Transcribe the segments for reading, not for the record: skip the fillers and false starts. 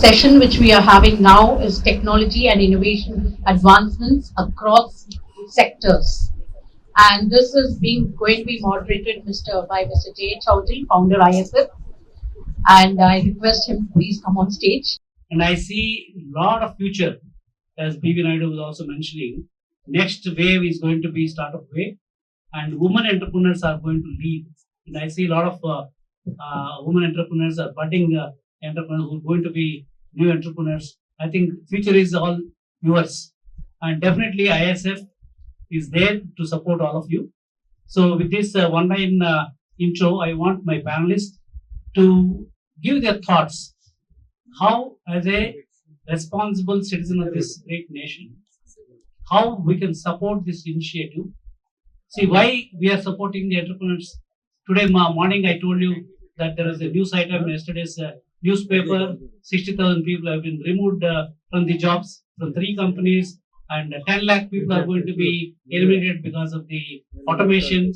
session which we are having now is technology and innovation advancements across sectors. And this is going to be moderated by Mr. J. Chowdhury, founder ISF. And I request him to please come on stage. And I see a lot of future, as B.V. Naidu was also mentioning. Next wave is going to be startup wave, and women entrepreneurs are going to lead. And I see a lot of women entrepreneurs are budding entrepreneurs who are going to be new entrepreneurs. I think future is all yours, and definitely ISF is there to support all of you. So with this one-line intro, I want my panelists to give their thoughts how, as a responsible citizen of this great nation, how we can support this initiative. See why we are supporting the entrepreneurs. Today morning I told you that there is a news item in yesterday's newspaper. 60,000 people have been removed from the jobs from 3 companies, and 10 lakh people are going to be eliminated because of the automation.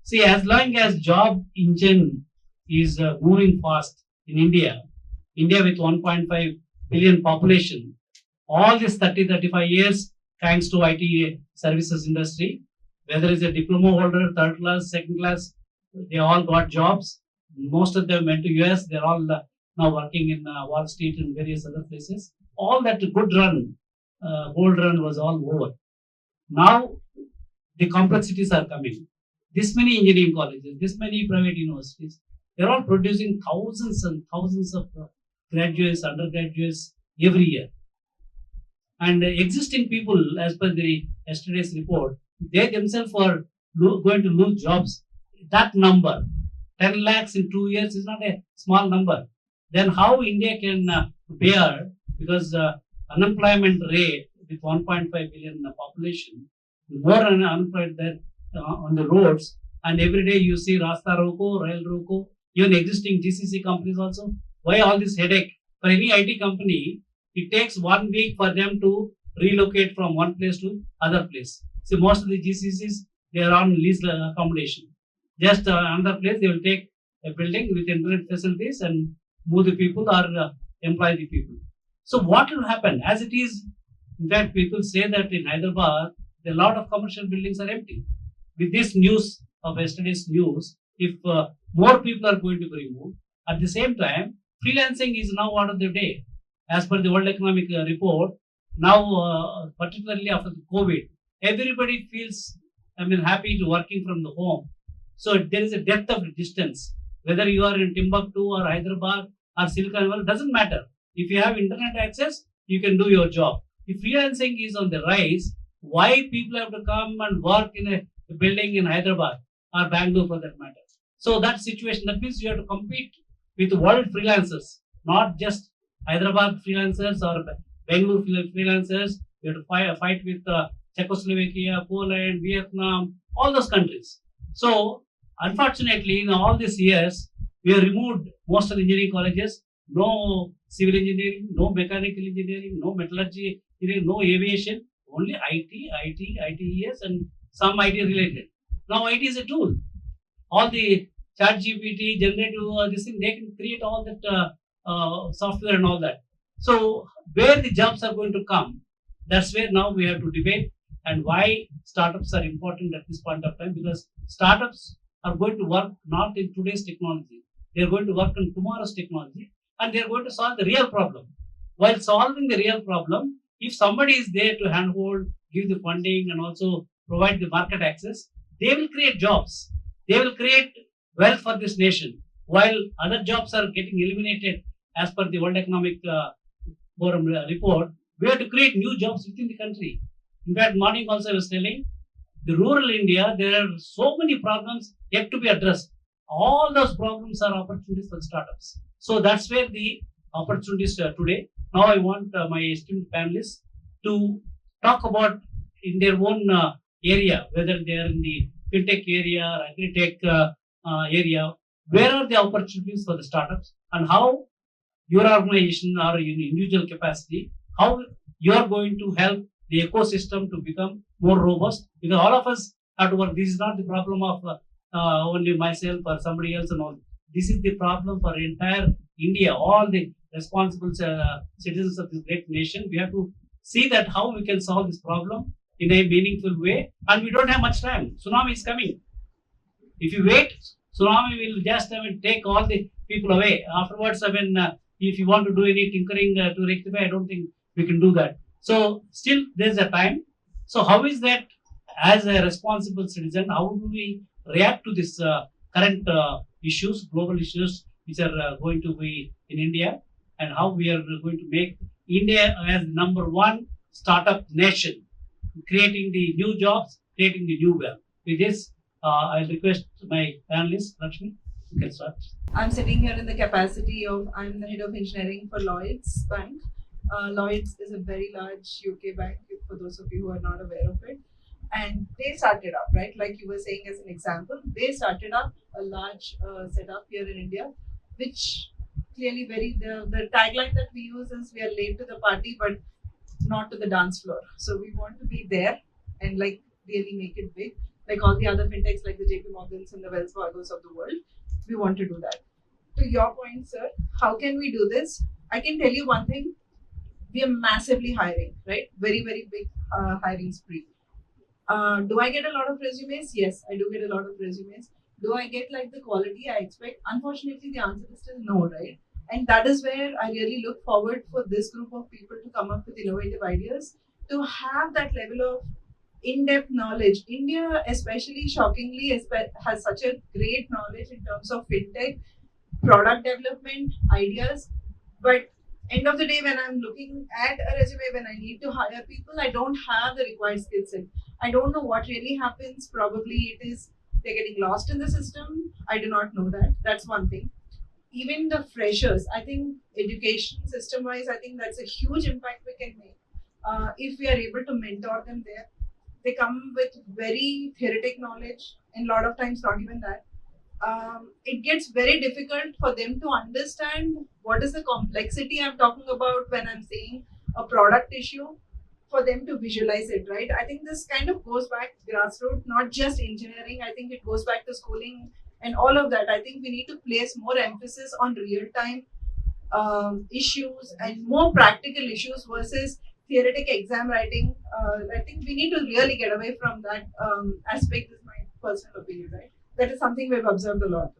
See, as long as job engine is moving fast in India with 1.5 billion population, all this 30-35 years, thanks to IT services industry, whether it's a diploma holder, third class, second class, they all got jobs. Most of them went to US. They're all now working in Wall Street and various other places. All that good run, gold run was all over. Now the complexities are coming. This many engineering colleges, this many private universities, they're all producing thousands and thousands of graduates, undergraduates every year. And existing people, as per the yesterday's report, they themselves are going to lose jobs. That number, 10 lakhs in 2 years, is not a small number. Then how India can bear, because unemployment rate with 1.5 billion population, more unemployed there on the roads, and every day you see Rasta Roko, Rail Roko, even existing GCC companies also. Why all this headache? For any IT company, it takes 1 week for them to relocate from one place to other place. So most of the GCCs, they are on lease accommodation. Just another place, they will take a building with internet facilities and move the people or employ the people. So what will happen? As it is, in fact, people say that in Hyderabad, a lot of commercial buildings are empty. With this news of yesterday's news, if more people are going to be removed, at the same time, freelancing is now out of the day. As per the World Economic Report, now particularly after the COVID, everybody feels, happy to working from the home. So there is a depth of distance. Whether you are in Timbuktu or Hyderabad or Silicon Valley, doesn't matter. If you have internet access, you can do your job. If freelancing is on the rise, why people have to come and work in a building in Hyderabad or Bangalore for that matter? So that situation, that means you have to compete with world freelancers, not just Hyderabad freelancers or Bangalore freelancers. You have to fight with Czechoslovakia, Poland, Vietnam, all those countries. So unfortunately, in all these years, we have removed most of the engineering colleges. No civil engineering, no mechanical engineering, no metallurgy engineering, no aviation. Only ITES, and some IT related. Now IT is a tool. All the ChatGPT, generative, this thing, they can create all that software and all that. So where the jobs are going to come, that's where now we have to debate, and why startups are important at this point of time, because startups are going to work not in today's technology. They are going to work on tomorrow's technology, and they are going to solve the real problem. While solving the real problem, if somebody is there to handhold, give the funding, and also provide the market access, they will create jobs. They will create wealth for this nation. While other jobs are getting eliminated as per the World Economic Forum report, we have to create new jobs within the country. In fact, morning also I was telling, the rural India, there are so many problems yet to be addressed. All those problems are opportunities for startups. So that's where the opportunities today. Now I want my esteemed panelists to talk about in their own area, whether they are in the fintech area or agri-tech area, where are the opportunities for the startups, and how your organization or in individual capacity, how you are going to help the ecosystem to become more robust, because all of us have to work. This is not the problem of only myself or somebody else and all. This is the problem for entire India. All the responsible citizens of this great nation, we have to see that how we can solve this problem in a meaningful way. And we don't have much time. Tsunami is coming. If you wait, tsunami will just take all the people away. Afterwards, if you want to do any tinkering to rectify, I don't think we can do that. So still, there's a time. So how is that as a responsible citizen? How do we react to this current issues, global issues, which are going to be in India, and how we are going to make India as number one startup nation, creating the new jobs, creating the new wealth. With this, I'll request my panelists, Lakshmi, you can start. I'm sitting here in the capacity of, I'm the head of engineering for Lloyds Bank. Lloyds is a very large UK bank, for those of you who are not aware of it. And they started up, right? Like you were saying as an example, they started up a large setup here in India, which clearly the tagline that we use is we are late to the party, but not to the dance floor. So we want to be there and like really make it big. Like all the other fintechs like the JP Morgans and the Wells Fargos of the world, we want to do that. To your point, sir, how can we do this? I can tell you one thing, we are massively hiring, right? Very, very big hiring spree. Do I get a lot of resumes? Yes, I do get a lot of resumes. Do I get like the quality I expect? Unfortunately, the answer is still no, right? And that is where I really look forward for this group of people to come up with innovative ideas, to have that level of in-depth knowledge. India, especially shockingly, has such a great knowledge in terms of fintech, product development, ideas. But end of the day, when I'm looking at a resume, when I need to hire people, I don't have the required skill set. I don't know what really happens. Probably it is they're getting lost in the system. I do not know that. That's one thing. Even the freshers, I think education system wise, I think that's a huge impact we can make. If we are able to mentor them there, they come with very theoretic knowledge and a lot of times not even that. It gets very difficult for them to understand what is the complexity I'm talking about when I'm saying a product issue, for them to visualize it, right? I think this kind of goes back grassroots, not just engineering. I think it goes back to schooling and all of that. I think we need to place more emphasis on real-time issues and more practical issues versus theoretic exam writing. I think we need to really get away from that aspect, is my personal opinion, right? That is something we've observed a lot.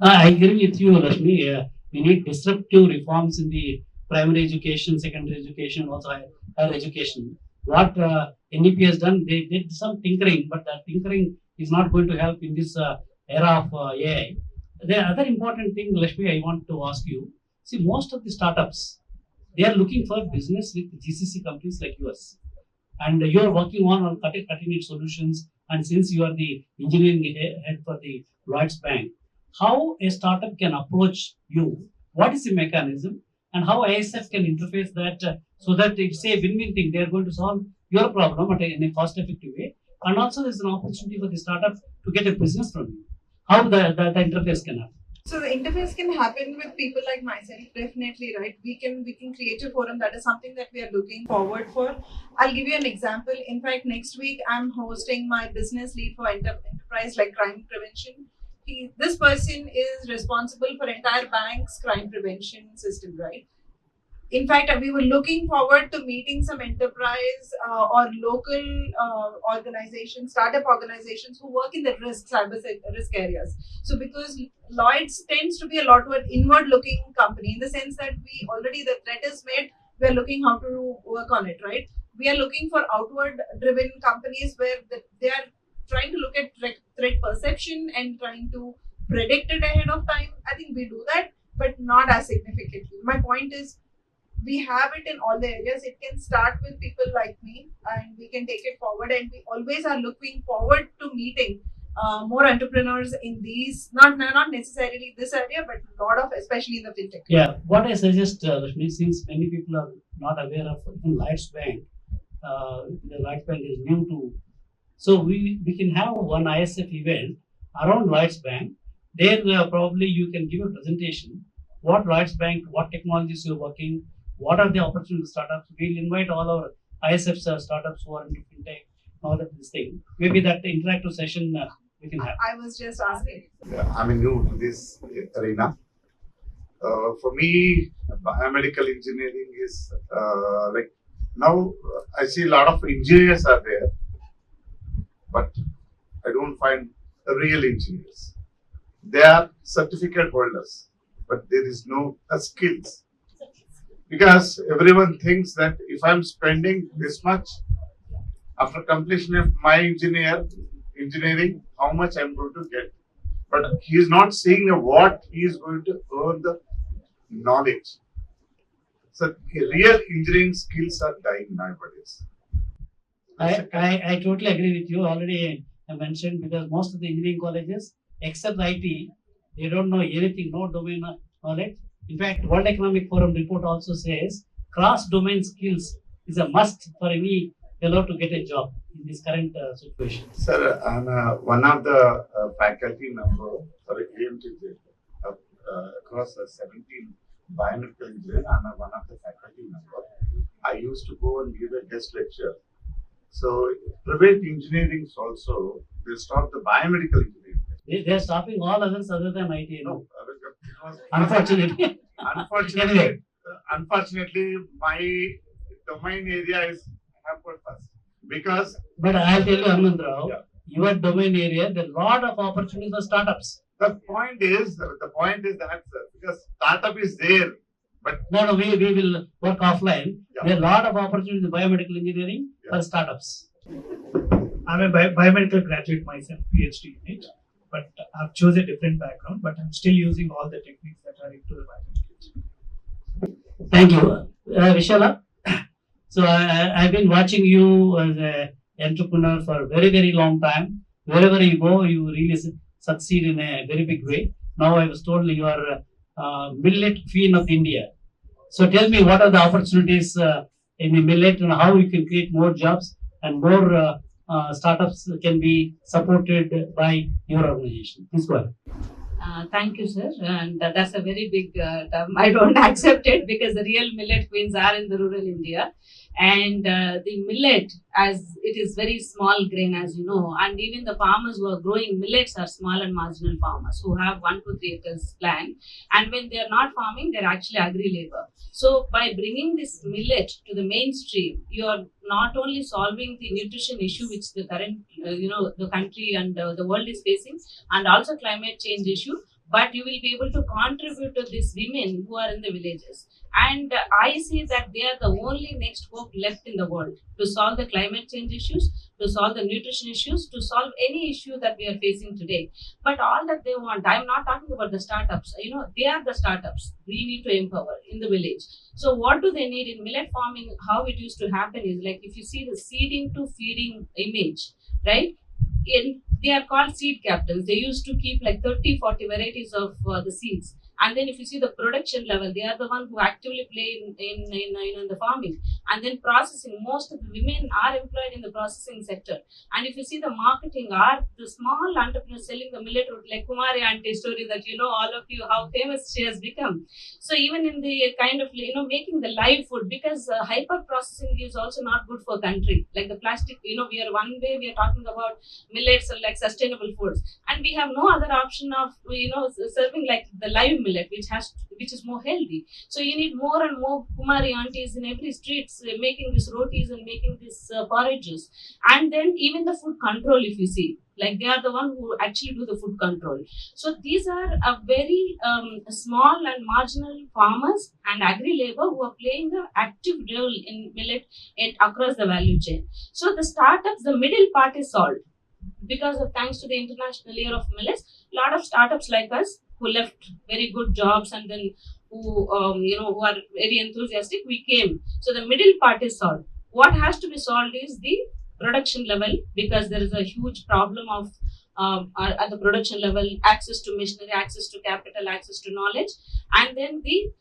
I agree with you, Rashmi. We need disruptive reforms in the primary education, secondary education, also higher education. What NEP has done, they did some tinkering, but that tinkering is not going to help in this era of AI. The other important thing, Rashmi, I want to ask you. See, most of the startups, they are looking for business with GCC companies like yours. And you are working on cutting-edge solutions. And since you are the engineering head for the Lloyds Bank, how a startup can approach you? What is the mechanism? And how ISF can interface that so that it's a win-win thing. They are going to solve your problem in a cost-effective way. And also there's an opportunity for the startup to get a business from you. How the interface can happen? So the interface can happen with people like myself, definitely, right? We can create a forum. That is something that we are looking forward for. I'll give you an example. In fact, next week I'm hosting my business lead for enterprise like crime prevention. This person is responsible for entire bank's crime prevention system, right? In fact, we were looking forward to meeting some enterprise or local organizations, startup organizations who work in the cyber risk areas. So because Lloyds tends to be a lot more inward-looking company in the sense that we already, the threat is made, we are looking how to work on it, right? We are looking for outward-driven companies where they are trying to look at threat perception and trying to predict it ahead of time. I think we do that, but not as significantly. My point is, we have it in all the areas. It can start with people like me and we can take it forward, and we always are looking forward to meeting more entrepreneurs in these, not necessarily this area, but a lot of, especially in the fintech. Yeah, what I suggest, Rashmi, since many people are not aware of even Lloyds Bank, the Lloyds Bank is new to, so we can have one ISF event around Lloyds Bank. There probably you can give a presentation, what Lloyds Bank, what technologies you're working, what are the opportunity startups. We'll invite all our ISF startups who are into fintech, all of this thing. Maybe that interactive session we can have. I was just asking. I'm new to this arena. For me, biomedical engineering is like now I see a lot of engineers are there, but I don't find real engineers. They are certificate holders, but there is no skills. Because everyone thinks that if I'm spending this much after completion of my engineering, how much I'm going to get. But he is not seeing what he is going to earn the knowledge. So real engineering skills are dying nowadays. I totally agree with you. Already I mentioned, because most of the engineering colleges, except IT, they don't know anything, no domain knowledge. In fact, World Economic Forum report also says cross-domain skills is a must for any fellow to get a job in this current situation. Sir, I'm one of the faculty member for AMTJ across 17 biomedical engineering. I'm one of the faculty member. I used to go and give a guest lecture. So private engineering also, they stop the biomedical engineering. They are stopping all others other than IT. You know? Because Unfortunately. Unfortunately, my domain area is hampered first. Because But I'll tell you, Armandrao, yeah. your domain area, there are a lot of opportunities for startups. the point is that sir, because startup is there, but No, we will work offline. Yeah. There are a lot of opportunities in biomedical engineering for startups. I'm a biomedical graduate myself, PhD in it, but I've chosen a different background, but I'm still using all the techniques that are into the biomedical. Thank you. Vishala, so I've been watching you as an entrepreneur for a very, very long time. Wherever you go, you really succeed in a very big way. Now I was told you are millet queen of India. So tell me, what are the opportunities in the millet, and how you can create more jobs and more startups can be supported by your organization. Please go ahead. Thank you, sir. And that's a very big term. I don't accept it, because the real millet queens are in the rural India. And the millet, as it is very small grain, as you know, and even the farmers who are growing millets are small and marginal farmers who have 1 to 3 acres land. And when they are not farming, they're actually agri labor. So by bringing this millet to the mainstream, you are not only solving the nutrition issue which the current, the country and the world is facing, and also climate change issue, but you will be able to contribute to these women who are in the villages. And I see that they are the only next hope left in the world to solve the climate change issues, to solve the nutrition issues, to solve any issue that we are facing today. But all that they want, I'm not talking about the startups, they are the startups we need to empower in the village. So what do they need in millet farming? How it used to happen is, like, if you see the seeding to feeding image, right? They are called seed captains. They used to keep like 30-40 varieties of the seeds. And then if you see the production level, they are the one who actively play in the farming. And then processing, most of the women are employed in the processing sector. And if you see the marketing, are the small entrepreneurs selling the millet root, like Kumari auntie story that all of you, how famous she has become. So even in the kind of, making the live food, because hyper processing is also not good for country. Like the plastic, we are one way, we are talking about millets or like sustainable foods. And we have no other option of, serving like the live millet, which is more healthy. So you need more and more Kumari aunties in every streets making these rotis and making these porridges. And then even the food control, if you see, like they are the one who actually do the food control. So these are a very small and marginal farmers and agri labor who are playing an active role in millet across the value chain. So the startups, the middle part is solved. Because of thanks to the International Year of Millets, a lot of startups like us who left very good jobs and then who are very enthusiastic, we came. So the middle part is solved. What has to be solved is the production level, because there is a huge problem of at the production level, access to machinery, access to capital, access to knowledge, and then the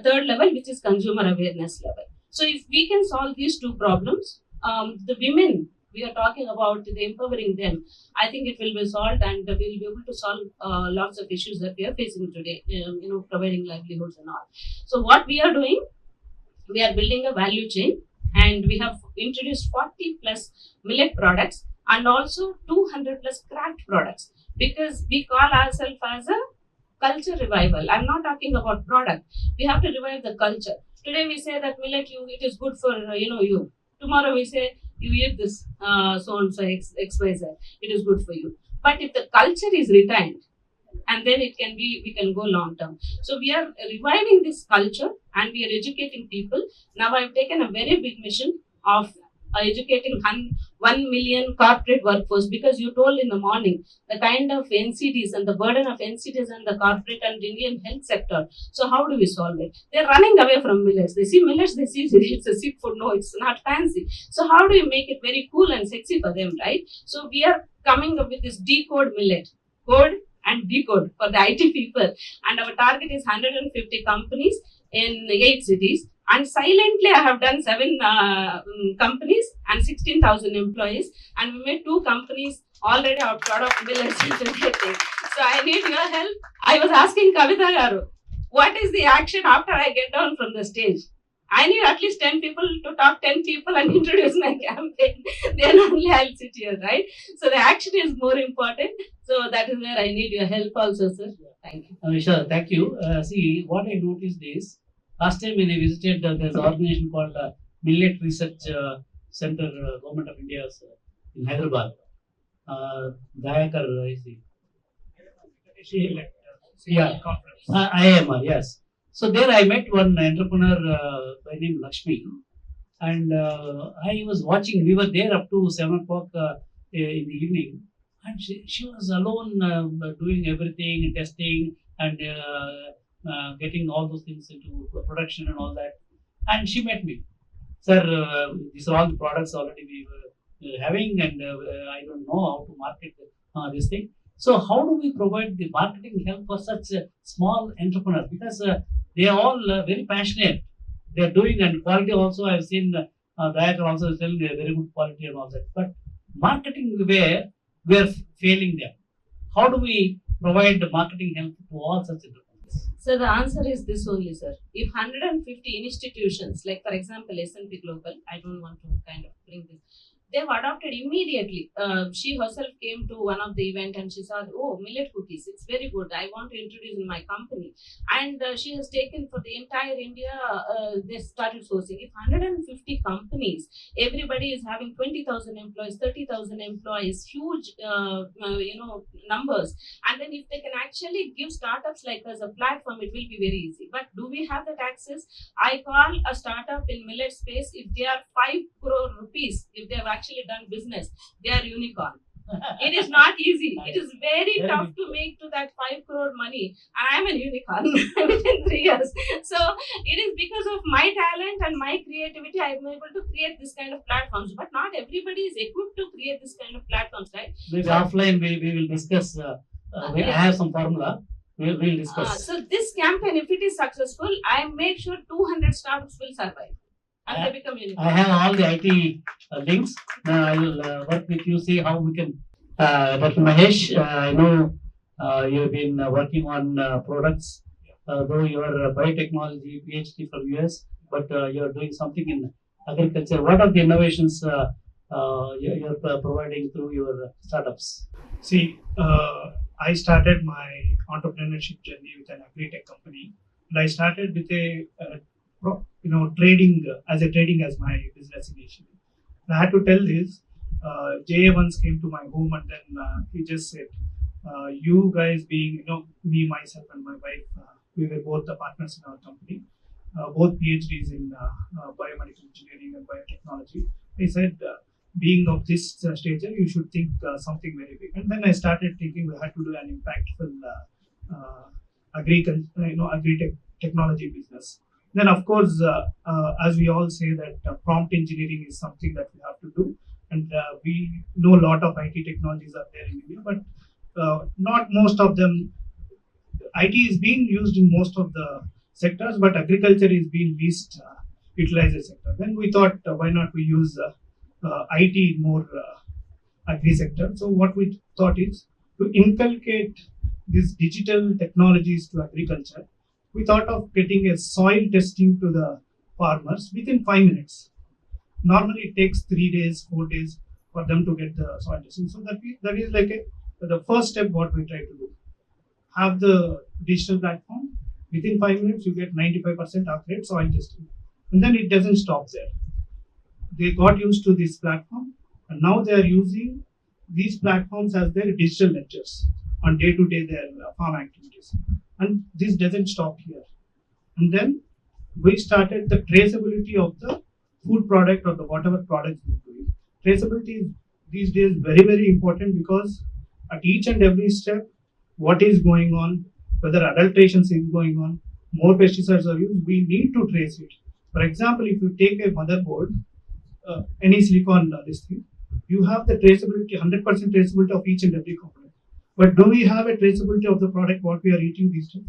third level, which is consumer awareness level. So if we can solve these two problems, the women, we are talking about the empowering them, I think it will be solved, and we'll be able to solve lots of issues that we are facing today, providing livelihoods and all. So what we are doing, we are building a value chain, and we have introduced 40 plus millet products and also 200 plus craft products, because we call ourselves as a culture revival. I'm not talking about product. We have to revive the culture. Today we say that millet, it is good for you. Tomorrow we say you eat this so and so XYZ. It is good for you. But if the culture is retained, and then we can go long term. So we are reviving this culture and we are educating people. Now I've taken a very big mission of educating 1 million corporate workforce, because you told in the morning the kind of NCDs and the burden of NCDs and the corporate and Indian health sector. So how do we solve it? They're running away from millets. They see millets, they see it's a sick food. No, it's not fancy. So how do you make it very cool and sexy for them, right? So we are coming up with this decode millet. Code and decode for the IT people. And our target is 150 companies in 8 cities. And silently, I have done 7 companies and 16,000 employees. And we made 2 companies already out of millets. So I need your help. I was asking Kavita Garu, what is the action after I get down from the stage? I need at least 10 people to talk 10 people and introduce my campaign. Then only I'll sit here, right? So the action is more important. So that is where I need your help also, sir. Thank you. Sure, thank you. See, what I noticed is, last time when I visited, there's an organization called Millet Research Center, Government of India in Hyderabad. Dayakar, I see. Yeah, IMR, yes. So there I met one entrepreneur by name Lakshmi, and I was watching. We were there up to 7 o'clock in the evening, and she was alone doing everything, testing and getting all those things into production and all that. And she met me, sir. These are all the products already we were having, and I don't know how to market this thing. So how do we provide the marketing help for such a small entrepreneur? Because they are all very passionate. They are doing, and quality also. I've seen Dayakar also is telling very good quality and all that. But marketing, where we are failing them. How do we provide the marketing help to all such entrepreneurs? So the answer is this only, sir. If 150 institutions, like for example S&P Global, I don't want to kind of bring this. They've adopted immediately. She herself came to one of the event and she saw, oh, millet cookies, it's very good. I want to introduce in my company. And she has taken for the entire India, they started sourcing. If 150 companies, everybody is having 20,000 employees, 30,000 employees, huge, numbers. And then if they can actually give startups like us a platform, it will be very easy. But do we have that access? I call a startup in millet space, if they are 5 crore rupees, if they have actually done business, they are unicorn. It is not easy. It is very tough to make to that 5 crore money. And I am a unicorn within 3 years. So it is because of my talent and my creativity, I am able to create this kind of platforms. But not everybody is equipped to create this kind of platforms, right? Maybe offline we will discuss. I have some formula. We'll discuss. So this campaign, if it is successful, I make sure 200 startups will survive. And they become unicorn. I have all the IT links. I will work with you, see how we can. Dr. Mahesh, I know you've been working on products, though you are a biotechnology PhD from US, but you are doing something in agriculture. What are the innovations you're providing through your startups? See, I started my entrepreneurship journey with an agri-tech company, and I started with a trading as my business initially. And I had to tell this. JA once came to my home and then he just said, "You guys being me, myself, and my wife, we were both the partners in our company, both PhDs in biomedical engineering and biotechnology." He said, "Being of this stature, you should think something very big." And then I started thinking we had to do an impactful agri-tech technology business. Then, of course, as we all say that prompt engineering is something that we have to do. And we know a lot of IT technologies are there in India, but not most of them. IT is being used in most of the sectors, but agriculture is being least utilized sector. Then we thought, why not we use IT in more agri sector? So what we thought is to inculcate these digital technologies to agriculture. We thought of getting a soil testing to the farmers within 5 minutes. Normally it takes 3 days, 4 days for them to get the soil testing. So that is like the first step what we try to do. have the digital platform. Within 5 minutes, you get 95% accurate soil testing. And then it doesn't stop there. They got used to this platform, and now they are using these platforms as their digital ledgers on day-to-day their farm activities. And this doesn't stop here. And then we started the traceability of the food product or the whatever products we're doing. Traceability is these days very, very important, because at each and every step, what is going on, whether adulteration is going on, more pesticides are used, we need to trace it. For example, if you take a motherboard, any silicon this thing, you have the traceability, 100% traceability of each and every component. But do we have a traceability of the product what we are eating these days?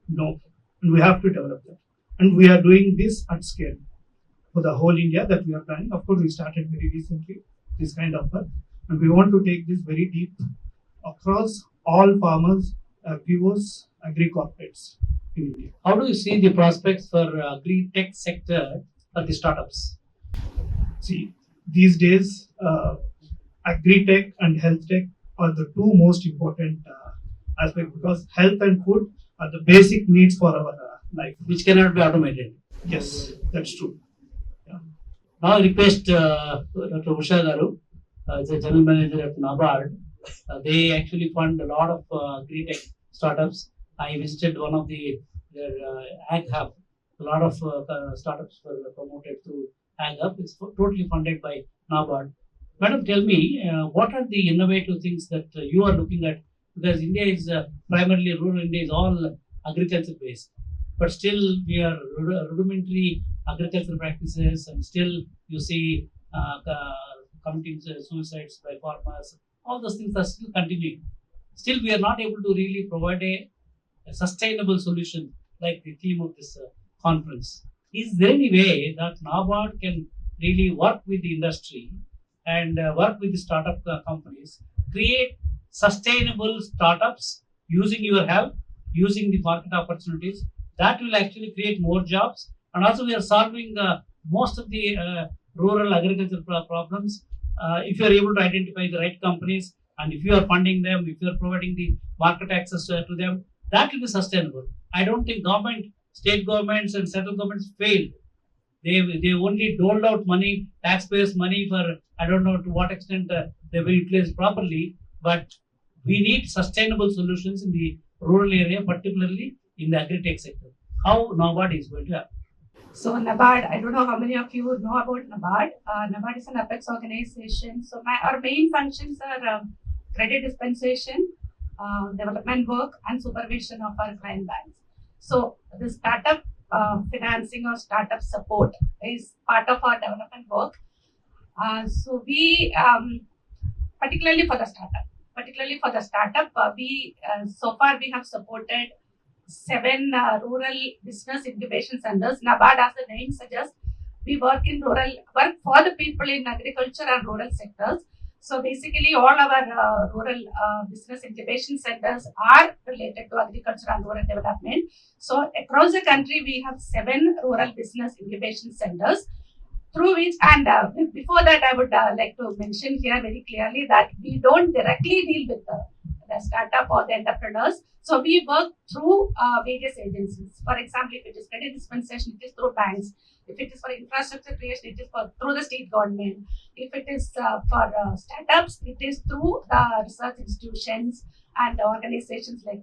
No, and we have to develop that. And we are doing this at scale for the whole India that we are planning. Of course, we started very recently this kind of work, and we want to take this very deep across all farmers, viewers, agri corporates in India. How do you see the prospects for agri-tech sector for the startups? See, these days, agri-tech and health tech are the two most important aspects, because health and food are the basic needs for our life. Which cannot be automated. Yes, that's true. Now I request Dr. Usha Garu, as a general manager at NABARD. They actually fund a lot of agri-tech startups. I visited one of their Ag Hub. A lot of startups were promoted through Ag Hub. It's totally funded by NABARD. Madam, tell me, what are the innovative things that you are looking at? Because India is primarily rural India is all agriculture based, but still we are rudimentary agricultural practices, and still you see committing suicides by farmers. All those things are still continuing. Still, we are not able to really provide a sustainable solution like the theme of this conference. Is there any way that NABARD can really work with the industry and work with the startup companies, create sustainable startups using your help, using the market opportunities? That will actually create more jobs, and also we are solving most of the rural agricultural problems. If you are able to identify the right companies, and if you are funding them, if you are providing the market access to them, that will be sustainable. I don't think government, state governments and central governments failed. They only doled out money, taxpayers' money, for I don't know to what extent they were utilized properly. But we need sustainable solutions in the rural area, particularly in the agri-tech sector. How NABARD is going to happen? So NABARD, I don't know how many of you know about NABARD. NABARD is an apex organization. So our main functions are credit dispensation, development work, and supervision of our client banks. So the startup financing or startup support is part of our development work. So we, particularly for the startup, we so far we have supported 7 rural business incubation centers. NABARD, as the name suggests, we work for the people in agriculture and rural sectors. So basically, all our rural business incubation centers are related to agriculture and rural development. So across the country, we have 7 rural business incubation centers, through which, and before that, I would like to mention here very clearly that we don't directly deal with the startup or the entrepreneurs. So we work through various agencies. For example, if it is credit dispensation, it is through banks. If it is for infrastructure creation, it is through the state government. If it is for startups, it is through the research institutions and organizations like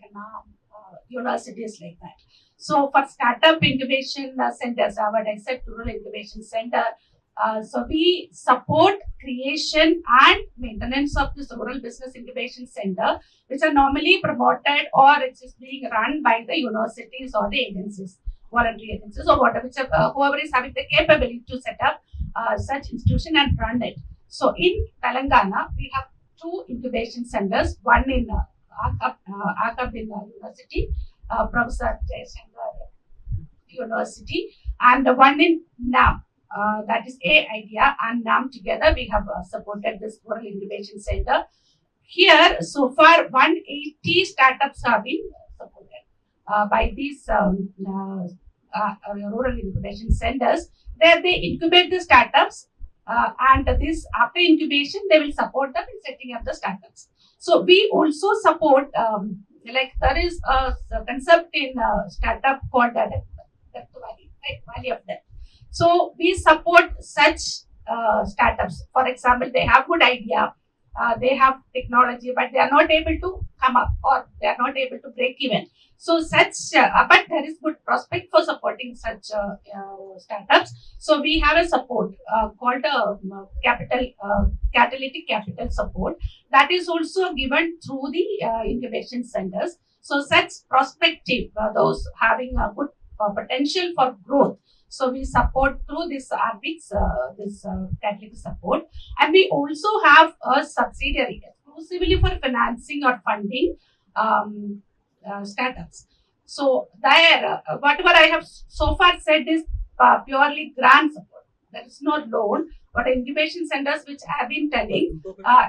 universities like that. So for startup incubation centers, I said rural incubation center. So we support creation and maintenance of this rural business incubation center, which are normally promoted or it is being run by the universities or the agencies, voluntary agencies or whatever, whoever is having the capability to set up such institution and run it. So in Telangana, we have 2 incubation centers, one in Akab in University, Professor Jayasankar University, and one in NAM. That is idea and NAM together. We have supported this rural incubation center. Here, so far, 180 startups have been supported by these rural incubation centers. There they incubate the startups, and this after incubation, they will support them in setting up the startups. So we also support Like there is a concept in startup called Death Valley, right? Valley of Death. So we support such startups. For example, they have good idea, they have technology, but they are not able to come up or they are not able to break even. So such, but there is good prospect for supporting such startups. So we have a support called catalytic capital support that is also given through the incubation centers. So such prospective, those having a good potential for growth. So we support through this RBICS, this catalytic support, and we also have a subsidiary exclusively for financing or funding startups. So there, whatever I have so far said is purely grant support. There is no loan. But incubation centers, which I have been telling,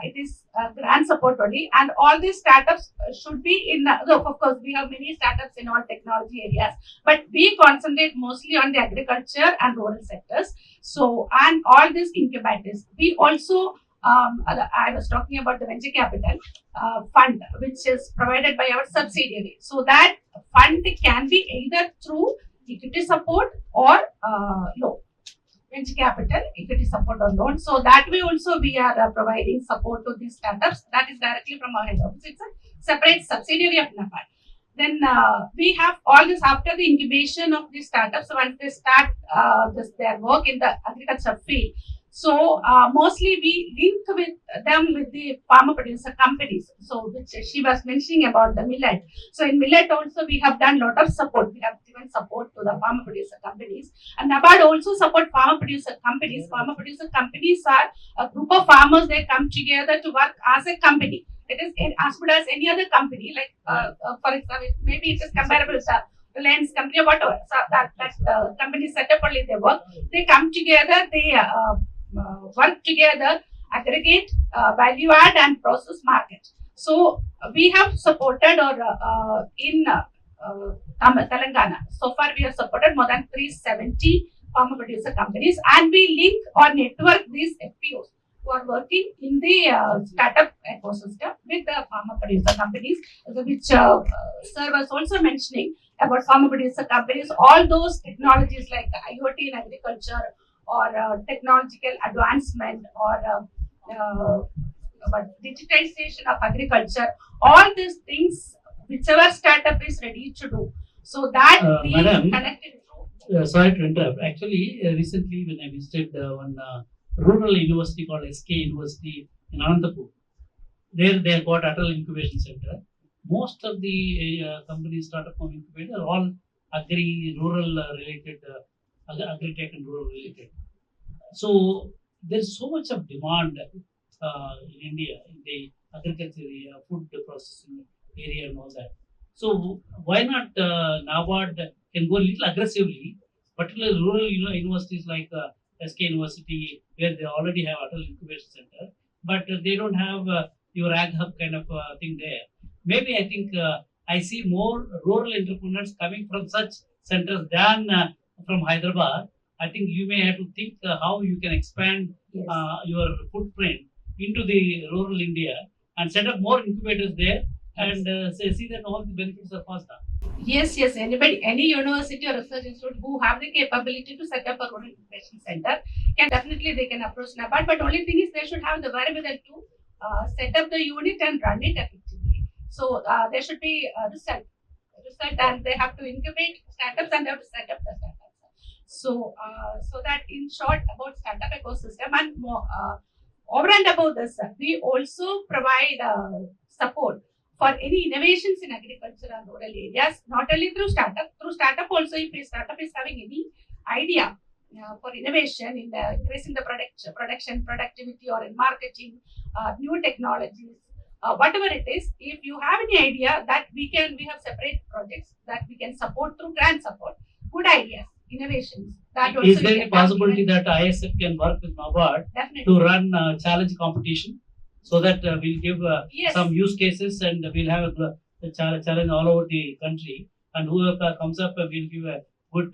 it is grant support only, and all these startups should be in. Of course, we have many startups in all technology areas, but we concentrate mostly on the agriculture and rural sectors. So, and all these incubators, we also. I was talking about the venture capital fund, which is provided by our subsidiary. So that fund can be either through equity support or loan. Venture capital, equity support or loan. So that way also we are providing support to these startups. That is directly from our head office. It's a separate subsidiary of NABARD. Then we have all this after the incubation of these startups. So once they start their work in the agriculture field, so mostly we link with them with the farmer producer companies. So which she was mentioning about the millet. So in millet also we have done a lot of support. We have given support to the farmer producer companies, and NABARD also support farmer producer companies. Farmer producer companies are a group of farmers. They come together to work as a company. It is as good as any other company. Like for example, maybe it is comparable to Reliance company or whatever. So that company set up only their work. They come together. They work together, aggregate, value add, and process market. So we have supported or in Telangana. So far, we have supported more than 370 farmer producer companies, and we link or network these FPOs who are working in the startup ecosystem with the farmer producer companies, which Sir was also mentioning about farmer producer companies. All those technologies like IoT in agriculture or technological advancement or digitization of agriculture, all these things, whichever startup is ready to do. So that we Madam, connected through. Sorry to interrupt. Actually, recently when I visited one rural university called SK University in Anantapur, there they have got Atal Incubation Center. Most of the companies startup from incubator are all rural related, agri-tech and rural related. So there's so much of demand in India in the agriculture area, food processing area, and all that. So why not NABARD can go a little aggressively, particularly rural universities like SK University, where they already have Atal Incubation Center, but they don't have your ag hub kind of thing there. Maybe I think I see more rural entrepreneurs coming from such centers than from Hyderabad. I think you may have to think how you can expand your footprint into the rural India and set up more incubators there and see that all the benefits are passed on. Yes. Anybody, any university or research institute who have the capability to set up a rural incubation center can definitely they can approach NABARD. But only thing is they should have the wherewithal to set up the unit and run it effectively. So there should be research, and they have to incubate startups and they have to set up the startups. So that in short about startup ecosystem and more, over and above this, we also provide support for any innovations in agriculture and rural areas, not only through startup also, if a startup is having any idea for innovation in increasing the production, productivity, or in marketing, new technologies, whatever it is, if you have any idea that we have separate projects that we can support through grant support, good ideas, innovations. That also is there any possibility that ISF can work with NABARD to run challenge competition so that we'll give some use cases and we'll have a challenge all over the country, and whoever comes up we'll give a good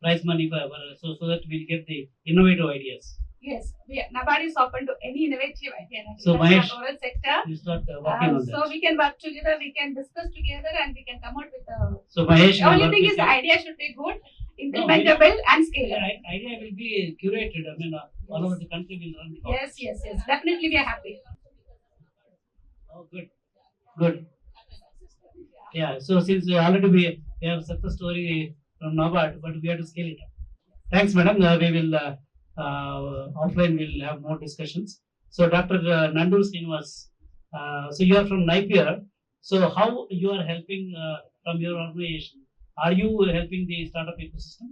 prize money for so that we'll get the innovative ideas. Yes, NABARD is open to any innovative idea. So, That's Mahesh, our rural sector. you start working on So that. we can work together, we can discuss together, and we can come out with a. So Mahesh, will Only work thing with is the you. idea should be good, No, implementable, and The scalable. idea will be curated. I mean, all over the country will run the Yes, yes, yes. Definitely, we are happy. Oh, good, good. Yeah. So since we have success story from NABARD, but we have to scale it up. Thanks, madam. We will offline. We'll have more discussions. So, Dr. Nandur Srinivas, so you are from Napier. So, how you are helping from your organization? Are you helping the startup ecosystem?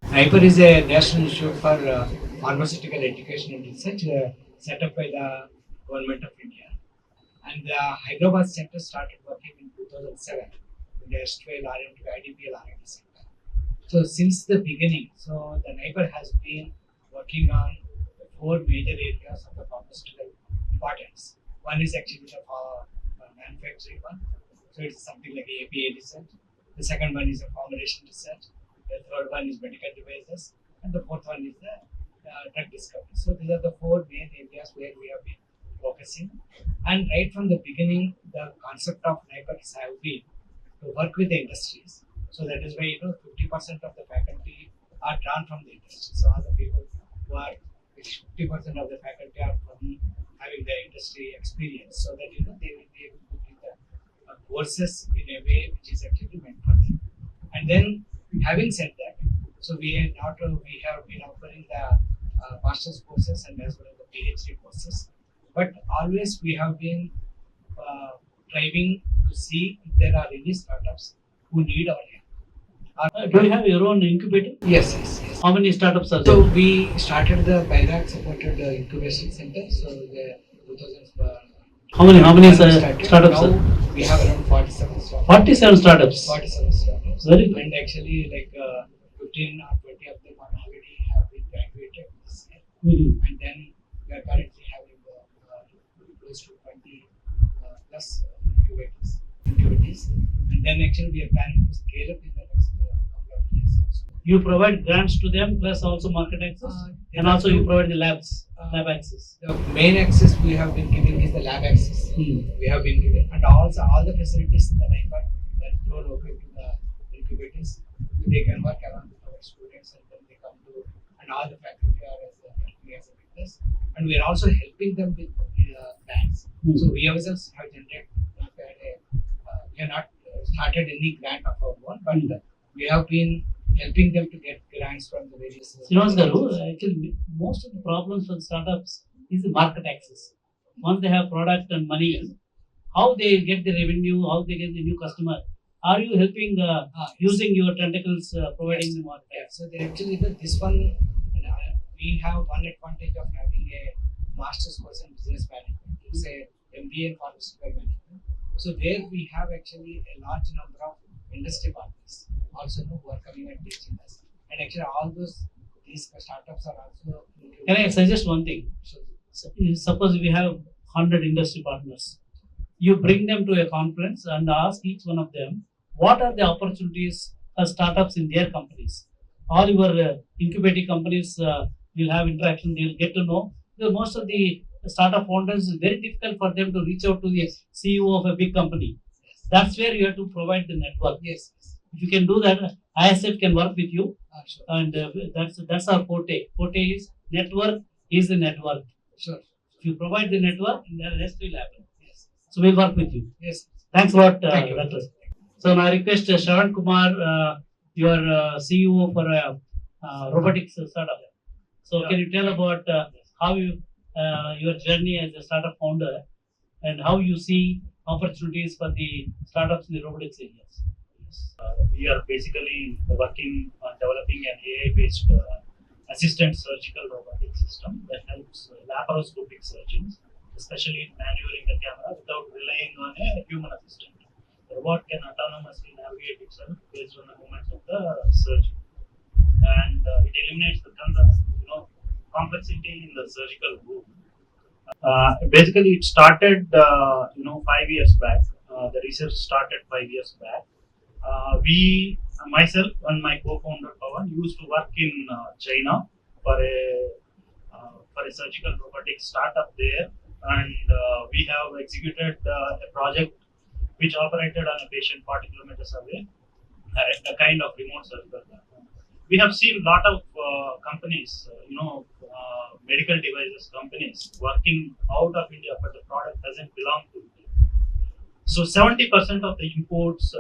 Hyper is a national institute for pharmaceutical education and research set up by the government of India. And the Hyderabad center started working in 2007 in the erstwhile RMT, IDPL R&D center. So since the beginning, so the NIPER has been working on four major areas of the pharmaceutical importance. One is actually the manufacturing one. So it's something like API research. The second one is the formulation research. The third one is medical devices, and the fourth one is the drug discovery. So these are the four main areas where we have been focusing. And right from the beginning, the concept of NIPERs have been to work with the industries. So that is why 50% of the faculty are drawn from the industry. So all the people who are 50% of the faculty are from having the industry experience, so that they will be able to give the courses in a way which is actually meant for them. And then, having said that, so we have been offering the master's courses and as well as the PhD courses, but always we have been driving to see if there are any startups who need our help. Do you have your own incubator? Yes, yes, yes. How many startups are So there? we started the BIRAC supported incubation center. So the 2000. How many startups startups? Now Are? we have around 47 startups. 47 startups. 47 startups. Very good. And actually, like 15 or 20 of them are already have been graduated this year. Mhm. And then we are currently having close to 20 plus incubators. And then actually we are planning to scale up in the next couple of years also. You provide grants to them plus also market access, and also you provide the lab access. The main access we have been giving is the lab access. We have been giving, and also all the facilities that are thrown open to the incubators. They can work around with our students, and then they come to, and all the faculty are helping as a witness. And we are also helping them with grants. So we ourselves have generated, we have not started any grant of our own, but we have been helping them to get grants from the various. Srinivas Garu, actually, most of the problems for startups is the market access. Once they have product and money, how they get the revenue, how they get the new customer. Are you helping using your tentacles, providing the market? Yeah, so they actually this one, we have one advantage of having a master's course in business management. It's a MBA in pharmaceutical management. So there we have actually a large number of industry partners also who are coming and teaching us. And actually all these startups are also. Can I suggest one thing? Suppose we have 100 industry partners. You bring them to a conference and ask each one of them what are the opportunities for startups in their companies. All your incubating companies will have interaction. They will get to know. Because most of the startup founders, it's very difficult for them to reach out to the CEO of a big company. That's where you have to provide the network. Yes. If you can do that, ISF can work with you, Sure. and that's our forte. Forte is network is the network. Sure. If you provide the network, then the rest will happen. Yes. So we'll work with you. Yes. Thanks a lot, Thank you. Doctor. So now I request Shravan Kumar, your CEO for robotics startup. So can you tell about how your journey as a startup founder and how you see opportunities for the startups in the robotics areas? We are basically working on developing an AI-based assistant surgical robotic system that helps laparoscopic surgeons, especially in maneuvering the camera without relying on a human assistant. The robot can autonomously navigate itself based on the movements of the surgeon, and it eliminates the complexity in the surgical room. Basically, it started 5 years back. The research started 5 years back. Myself and my co-founder Pawan used to work in China for a for a surgical robotics startup there, and we have executed a project which operated on a patient 40 kilometers away, a kind of remote surgical platform. We have seen a lot of companies, medical devices companies working out of India, but the product doesn't belong to India. So 70% of the imports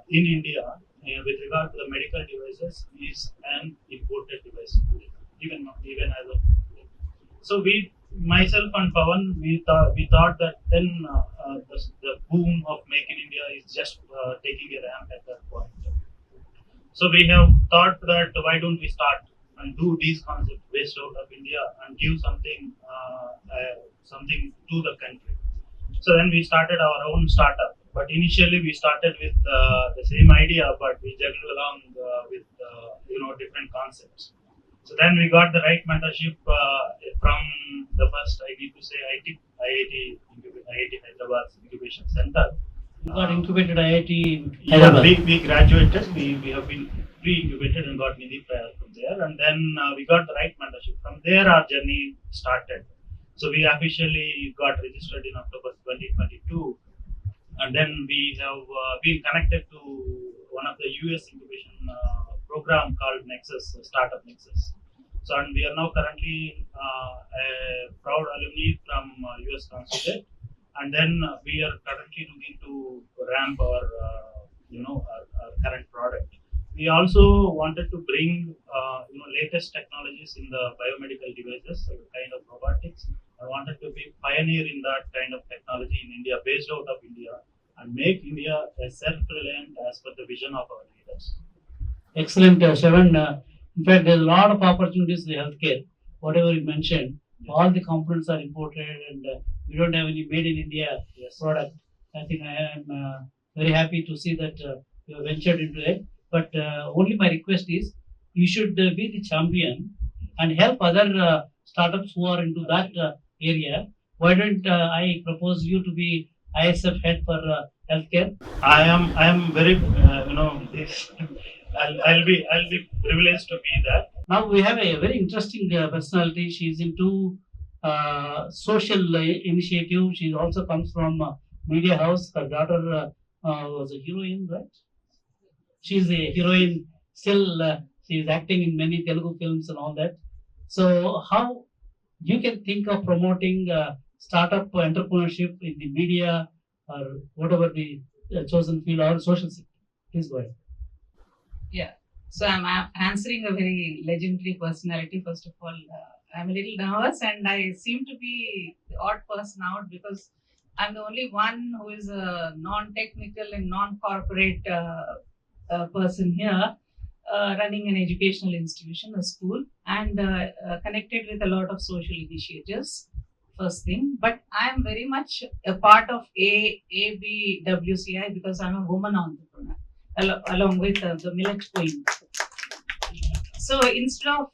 in India with regard to the medical devices is an imported device today, even as of today. So myself and Pawan, we thought that then the boom of Make in India is just taking a ramp at that point. So we have thought that why don't we start and do these concepts based out of India and give something to the country. So then we started our own startup. But initially we started with the same idea, but we juggled along with different concepts. So then we got the right mentorship from the first, I need to say, IIT Hyderabad Incubation Center. You got incubated IIT Yeah, Hyderabad. we graduated. We have been pre-incubated and got Nidhi from there, and then we got the right mentorship. From there, our journey started. So we officially got registered in October 2022, and then we have been connected to one of the US incubation program called Nexus, Startup Nexus. So, and we are now currently a proud alumni from US Consulate, and then we are currently looking to ramp our current product. We also wanted to bring latest technologies in the biomedical devices, so kind of robotics. I wanted to be pioneer in that kind of technology in India, based out of India, and make India a self-reliant as per the vision of our leaders. Excellent, Shravan. In fact, there's a lot of opportunities in healthcare. Whatever you mentioned, all the components are imported, and we don't have any made in India product. I think I am very happy to see that you have ventured into it. But only my request is, you should be the champion and help other startups who are into that area. Why don't I propose you to be ISF head for healthcare? I am very I'll be privileged to be that. Now we have a very interesting personality. She's into social initiative. She also comes from media house. Her daughter was a heroine, right? She's a heroine. Still, she's acting in many Telugu films and all that. So, how you can think of promoting startup entrepreneurship in the media or whatever the chosen field or social sector? Please go ahead. Yeah. So I'm answering a very legendary personality. First of all, I'm a little nervous, and I seem to be the odd person out because I'm the only one who is a non-technical and non-corporate person here, running an educational institution, a school, and connected with a lot of social initiatives. First thing, but I am very much a part of ABWCI because I'm a woman entrepreneur, along with the Millet Queen. So instead of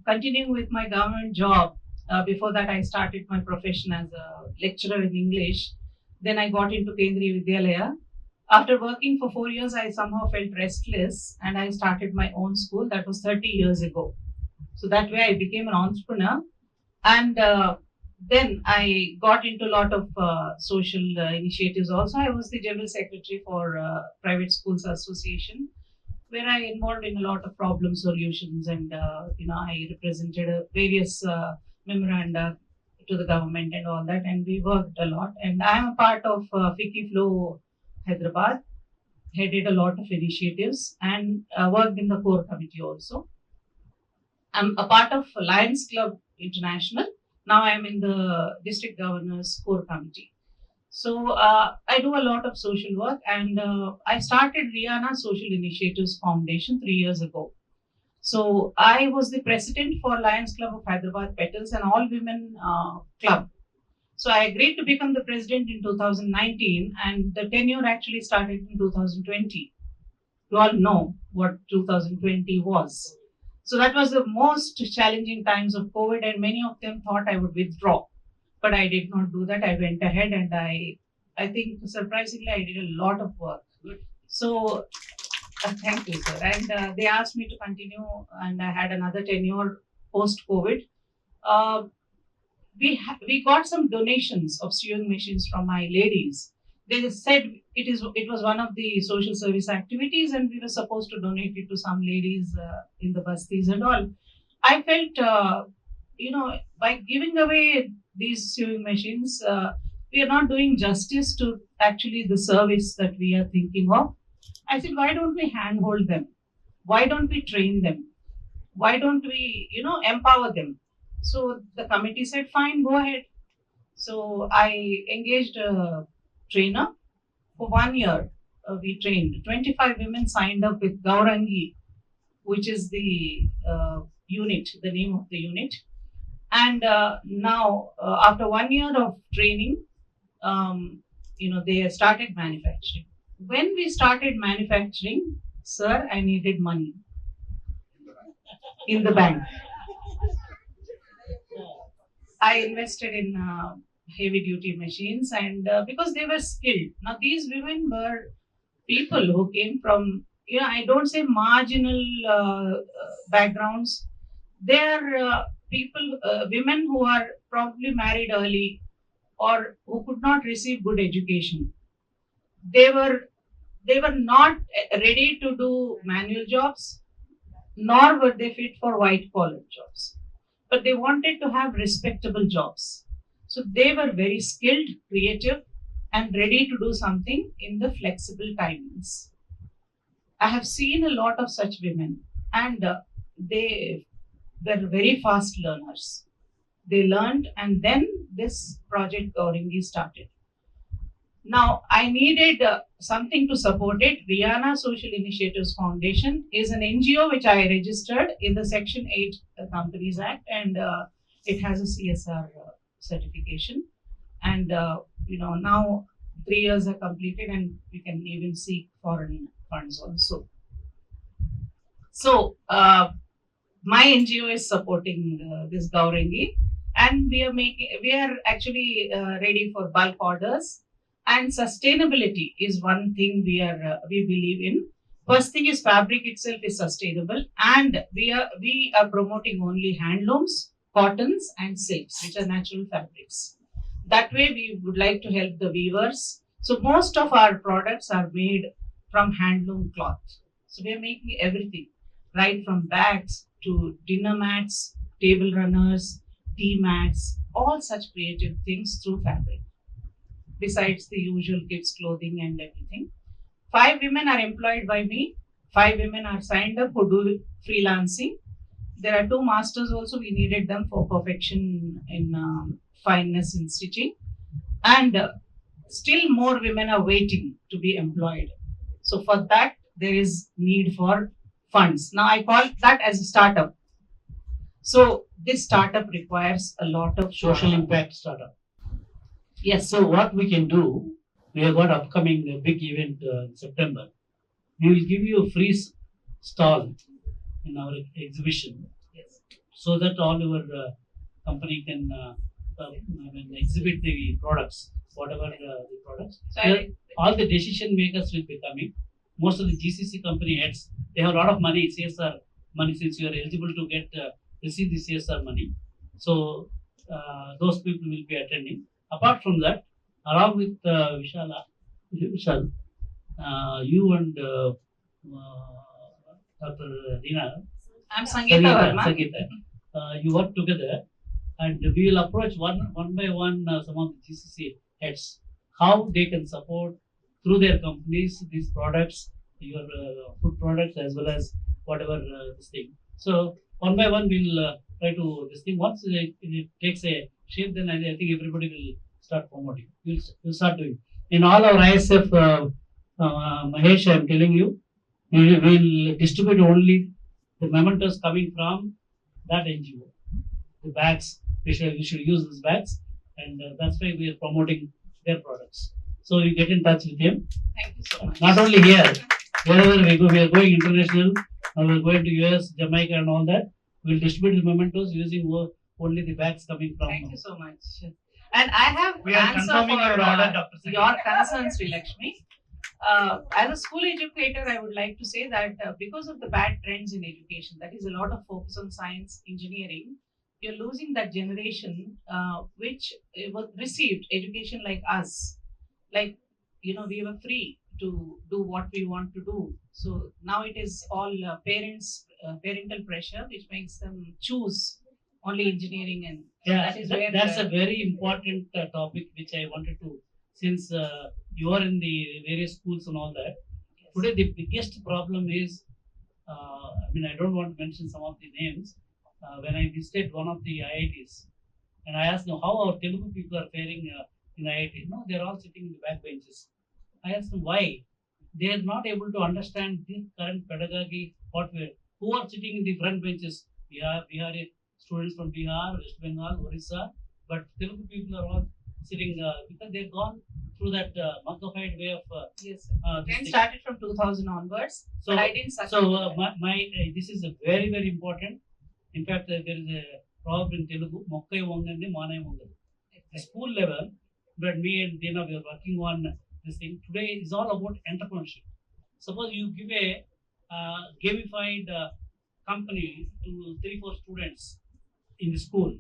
continuing with my government job, before that I started my profession as a lecturer in English. Then I got into Kendriya Vidyalaya. After working for 4 years, I somehow felt restless and I started my own school. That was 30 years ago. So that way I became an entrepreneur. And then I got into a lot of social initiatives also. I was the general secretary for Private Schools Association, where I involved in a lot of problem solutions, and I represented various memoranda to the government and all that, and we worked a lot. And I am a part of FICCI Flow Hyderabad, headed a lot of initiatives, and worked in the core committee also. I'm a part of Lions Club International. Now I am in the district governor's core committee. So I do a lot of social work, and I started Rihanna Social Initiatives Foundation 3 years ago. So I was the president for Lions Club of Hyderabad Petals, an all-women club. So I agreed to become the president in 2019, and the tenure actually started in 2020. You all know what 2020 was. So that was the most challenging times of COVID, and many of them thought I would withdraw. But I did not do that. I went ahead, and I think surprisingly I did a lot of work. So thank you, sir. And they asked me to continue, and I had another tenure post-COVID, we got some donations of sewing machines from my ladies. They said it was one of the social service activities, and we were supposed to donate it to some ladies in the bastis and all. I felt, by giving away these sewing machines, we are not doing justice to actually the service that we are thinking of. I said, why don't we handhold them? Why don't we train them? Why don't we, empower them? So the committee said, fine, go ahead. So I engaged a trainer. For 1 year, we trained. 25 women signed up with Gaurangi, which is the unit, the name of the unit. And now, after 1 year of training, they started manufacturing. When we started manufacturing, sir, I needed money in the bank. I invested in heavy duty machines, and because they were skilled. Now, these women were people who came from, I don't say marginal backgrounds. They are people, women who are probably married early or who could not receive good education. They were not ready to do manual jobs, nor were they fit for white collar jobs. But they wanted to have respectable jobs. So they were very skilled, creative, and ready to do something in the flexible timings. I have seen a lot of such women, and they were very fast learners. They learned, and then this project Gaurangi started. Now, I needed something to support it. Rihanna Social Initiatives Foundation is an NGO which I registered in the Section 8 Companies Act, and it has a CSR certification. And, now 3 years are completed, and we can even seek foreign funds also. So, my NGO is supporting this Gaurangi, and we are actually ready for bulk orders. And sustainability is one thing we believe in. First thing is fabric itself is sustainable, and we are promoting only handlooms, cottons, and silks, which are natural fabrics. That way, we would like to help the weavers. So most of our products are made from handloom cloth. So we are making everything, right from bags to dinner mats, table runners, tea mats, all such creative things through fabric, besides the usual kids' clothing and everything. 5 women are employed by me. 5 women are signed up who do freelancing. There are 2 masters also. We needed them for perfection in fineness in stitching. And still more women are waiting to be employed. So for that, there is need for funds. Now I call that as a startup. So this startup requires a lot of Social impact startup. Yes. So what we can do, we have got upcoming big event in September. We will give you a free stall in our exhibition, Yes. so that all your company can exhibit the products, whatever the products. So Here, all the decision makers will be coming. Most of the GCC company heads, they have a lot of money, CSR money, since you are eligible to get receive the CSR money. So those people will be attending. Apart from that, along with Vishal, you and Dr. Dina, I'm Sangeeta Verma. Sangeeta, you work together, and we will approach one by one some of the GCC heads, how they can support through their companies these products, your food products, as well as whatever this thing. So one by one we'll try to this thing. Once it takes a shape, then I think everybody will start promoting. We'll start doing. In all our ISF, Mahesh, I'm telling you, we will distribute only the mementos coming from that NGO. The bags, we should use these bags, and that's why we are promoting their products. So you get in touch with him. Thank you so much. Not only here, wherever we go, we are going international. Now we are going to US, Jamaica, and all that. We'll distribute the mementos using only the bags coming from. Thank you so much. And I have We are answer confirming for your order, Dr. Sangeeta. your concerns, Sri Lakshmi. As a school educator, I would like to say that because of the bad trends in education, that is a lot of focus on science, engineering, you're losing that generation which received education like us. Like, we were free to do what we want to do. So now it is all parental pressure, which makes them choose only engineering, and Yeah, that is where that's a very important topic which I wanted to, since you are in the various schools and all that. yes. Today, the biggest problem is, I mean, I don't want to mention some of the names. When I visited one of the IITs, and I asked them how our Telugu people are faring in IIT. No, they're all sitting in the back benches. I asked them why. They are not able to understand the current pedagogy. Who are sitting in the front benches? Bihar students from Bihar, West Bengal, Orissa, but Telugu people are all sitting because they've gone through that monkified way of Yes, this trend thing. started from 2000 onwards, So, but I didn't succumb so to that. this is a very very important. In fact, there is a proverb in Telugu: "Mokkai vongandi, manai vongadu." The school level, but me and Dina we are working on this thing today is all about entrepreneurship. Suppose you give a gamified company to 3-4 students in the school.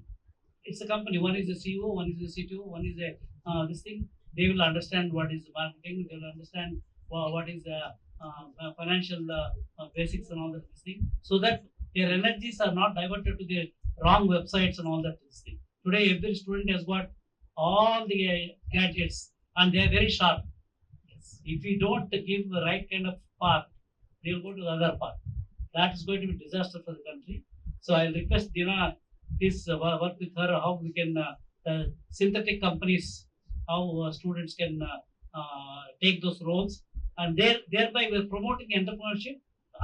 It's a company. One is a CEO, one is a CTO, one is a this thing. They will understand what is marketing. They will understand what is financial basics and all that this thing. So that their energies are not diverted to the wrong websites and all that this thing. Today, every student has got all the gadgets and they are very sharp. Yes. If we don't give the right kind of path, they will go to the other path. That is going to be a disaster for the country. So I'll request Dina, please work with her how we can synthetic companies, how students can take those roles, and thereby we're promoting entrepreneurship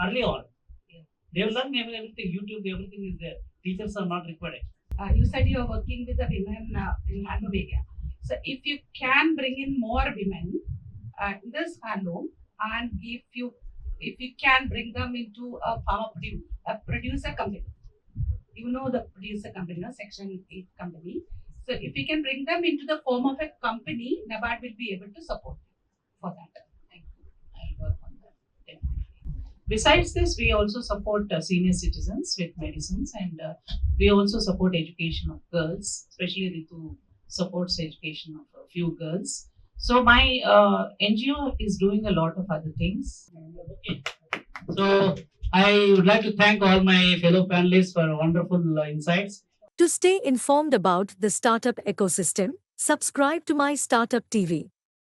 early on. Yeah. They will learn everything. YouTube, everything is there. Teachers are not required. You said you are working with the women in handloom area. So if you can bring in more women in this handloom, and if you can bring them into a a producer company, the producer company, Section 8 company. So if we can bring them into the form of a company, NABARD will be able to support you for that. Thank you. I'll work on that. Definitely. Besides this, we also support senior citizens with medicines, and we also support education of girls, especially Ritu supports education of a few girls. So my NGO is doing a lot of other things. Okay. So I would like to thank all my fellow panelists for wonderful insights. To stay informed about the startup ecosystem, subscribe to my Startup TV.